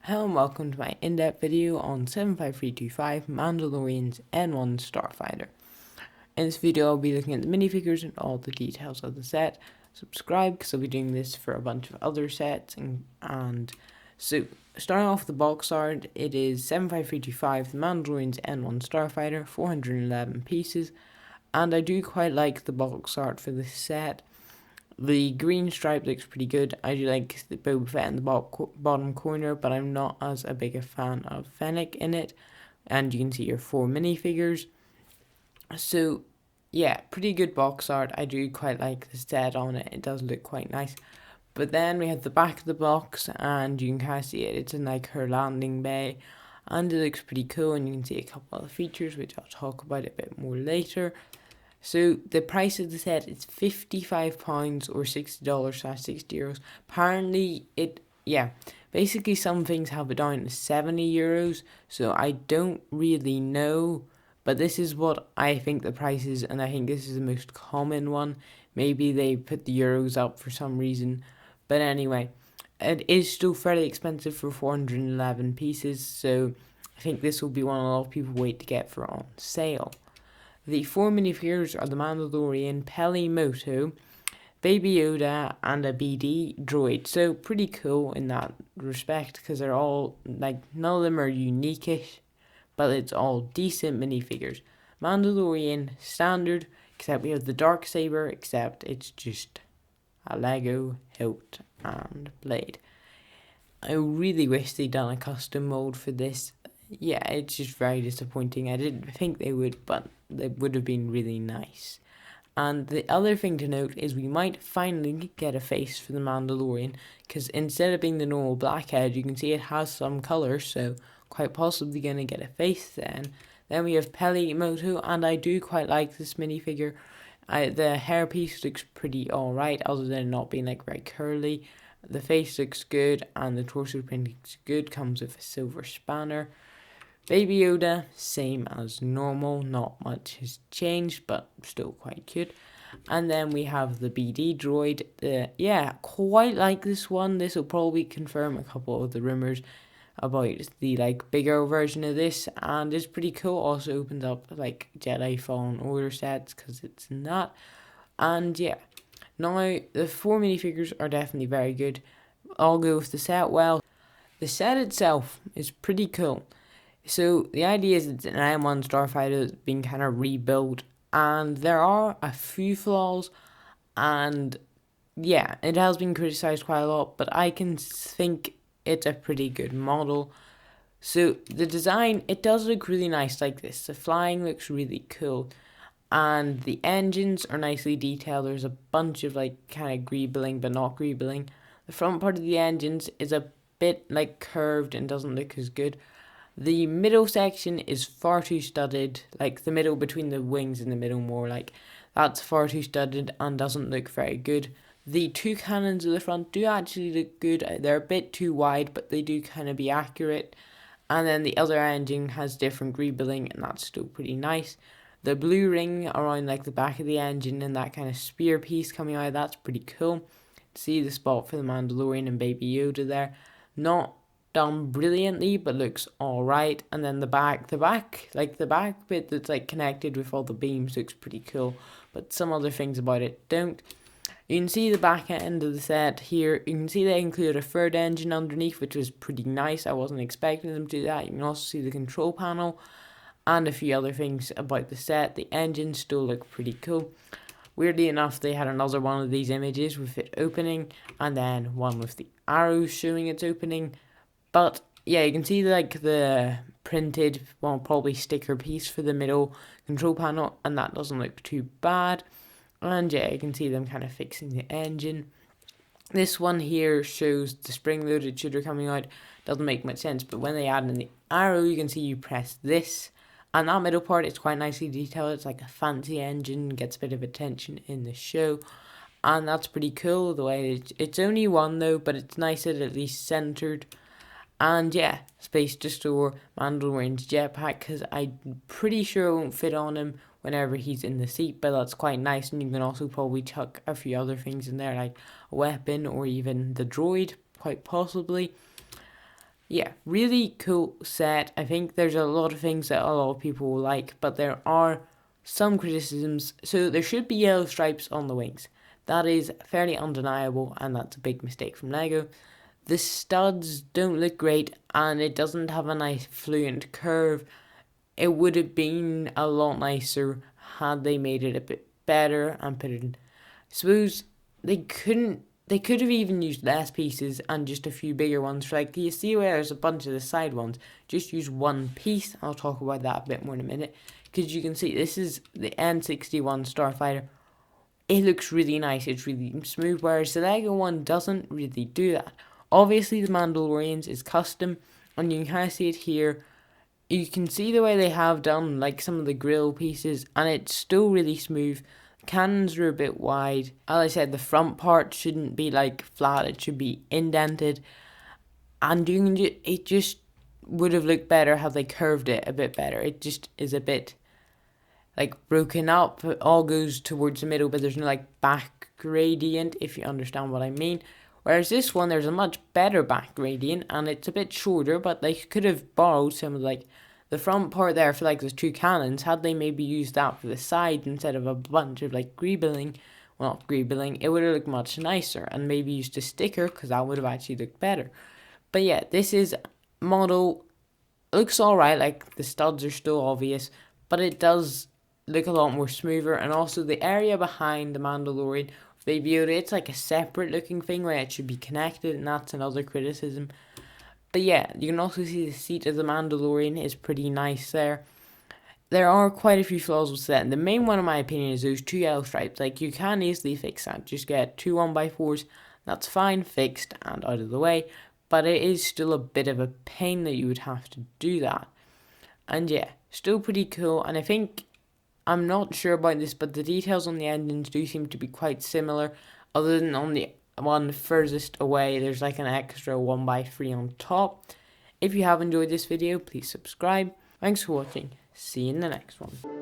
Hello and welcome to my in-depth video on 75325 Mandalorian's N-1 Starfighter. In this video I'll be looking at the minifigures and all the details of the set. Subscribe because I'll be doing this for a bunch of other sets. And so starting off with the box art, it is 75325 the Mandalorian's N-1 Starfighter, 411 pieces. And I do quite like the box art for this set. The green stripe looks pretty good. I do like the Boba Fett in the bottom corner, but I'm not as a big a fan of Fennec in it. And you can see your 4 minifigures. So, yeah, pretty good box art. I do quite like the set on it. It does look quite nice. But then we have the back of the box, and you can kind of see it. It's in like her landing bay, and it looks pretty cool. And you can see a couple of the features, which I'll talk about a bit more later. So the price of the set is £55 or $60/€60. Apparently basically some things have it down to €70. So I don't really know, but this is what I think the price is, and I think this is the most common one. Maybe they put the euros up for some reason, but anyway, it is still fairly expensive for 411 pieces. So I think this will be one a lot of people wait to get for on sale. The 4 minifigures are the Mandalorian, Peli Motto, Baby Yoda, and a BD droid. So pretty cool in that respect, because they're all, like, none of them are unique-ish, but it's all decent minifigures. Mandalorian, standard, except we have the dark saber, except it's just a Lego hilt and blade. I really wish they'd done a custom mold for this. Yeah, it's just very disappointing. I didn't think they would, but it would have been really nice. And the other thing to note is we might finally get a face for the Mandalorian, because instead of being the normal black head, you can see it has some colour, so quite possibly going to get a face then. Then we have Peli Motto, and I do quite like this minifigure. The hairpiece looks pretty alright, other than not being like very curly. The face looks good, and the torso print looks good, comes with a silver spanner. Baby Yoda, same as normal, not much has changed, but still quite cute. And then we have the BD droid. Quite like this one. This will probably confirm a couple of the rumors about the bigger version of this, and it's pretty cool. Also opens up like Jedi Fallen Order sets, because it's not. And yeah, now the 4 minifigures are definitely very good. I'll go with the set. Well, the set itself is pretty cool. So the idea is it's an N-1 Starfighter that's being kind of rebuilt, and there are a few flaws, and yeah, it has been criticized quite a lot, but I can think it's a pretty good model. So the design, it does look really nice like this. The flying looks really cool, and the engines are nicely detailed. There's a bunch of kind of greebling, but not greebling. The front part of the engines is a bit curved and doesn't look as good. The middle section is far too studded, the middle between the wings and the middle more, that's far too studded and doesn't look very good. The 2 cannons at the front do actually look good. They're a bit too wide, but they do kind of be accurate. And then the other engine has different greebling, and that's still pretty nice. The blue ring around the back of the engine and that kind of spear piece coming out, that's pretty cool. See the spot for the Mandalorian and Baby Yoda there. Not done brilliantly, but looks alright. And then the back bit that's connected with all the beams looks pretty cool, but some other things about it don't. You can see the back end of the set here. You can see they include a third engine underneath, which was pretty nice. I wasn't expecting them to do that. You can also see the control panel and a few other things about the set. The engines still look pretty cool. Weirdly enough, they had another one of these images with it opening, and then one with the arrows showing its opening. But yeah, you can see the printed, probably sticker piece for the middle control panel, and that doesn't look too bad. And yeah, you can see them kind of fixing the engine. This one here shows the spring-loaded shooter coming out. Doesn't make much sense, but when they add in the arrow, you can see you press this, and that middle part is quite nicely detailed. It's like a fancy engine, gets a bit of attention in the show, and that's pretty cool. The way it's only one though, but it's nice that at least centered. And yeah, space to store Mandalorian's jetpack, because I'm pretty sure it won't fit on him whenever he's in the seat, but that's quite nice. And you can also probably chuck a few other things in there, like a weapon or even the droid, quite possibly. Yeah, really cool set. I think there's a lot of things that a lot of people will like, but there are some criticisms. So there should be yellow stripes on the wings. That is fairly undeniable, and that's a big mistake from LEGO. The studs don't look great, and it doesn't have a nice fluent curve. It would have been a lot nicer had they made it a bit better and put it in. I suppose they couldn't. They could have even used less pieces and just a few bigger ones. Like, you see where there's a bunch of the side ones, just use one piece. I'll talk about that a bit more in a minute. Because you can see this is the N-61 Starfighter. It looks really nice, it's really smooth, whereas the LEGO one doesn't really do that. Obviously the Mandalorians is custom, and you can kind of see it here. You can see the way they have done like some of the grill pieces, and it's still really smooth. Cannons are a bit wide. As I said, the front part shouldn't be like flat, it should be indented, and it just would have looked better had they curved it a bit better. It just is a bit like broken up. It all goes towards the middle, but there's no like back gradient, if you understand what I mean. Whereas this one, there's a much better back gradient, and it's a bit shorter, but they could have borrowed some of like the front part there for like those two cannons. Had they maybe used that for the side instead of a bunch of like greebling, well, not greebling, it would have looked much nicer, and maybe used a sticker, because that would have actually looked better. But yeah, this is model, looks alright, like the studs are still obvious, but it does look a lot more smoother. And also the area behind the Mandalorian, Baby Yoda, it's like a separate looking thing where it should be connected, and that's another criticism. But yeah, you can also see the seat of the Mandalorian is pretty nice there. There are quite a few flaws with that, and the main one in my opinion is those two yellow stripes. Like, you can easily fix that, just get two 1x4s, that's fine, fixed and out of the way, but it is still a bit of a pain that you would have to do that. And yeah, still pretty cool, and I think, I'm not sure about this, but the details on the engines do seem to be quite similar, other than on the one furthest away, there's like an extra 1x3 on top. If you have enjoyed this video, please subscribe. Thanks for watching. See you in the next one.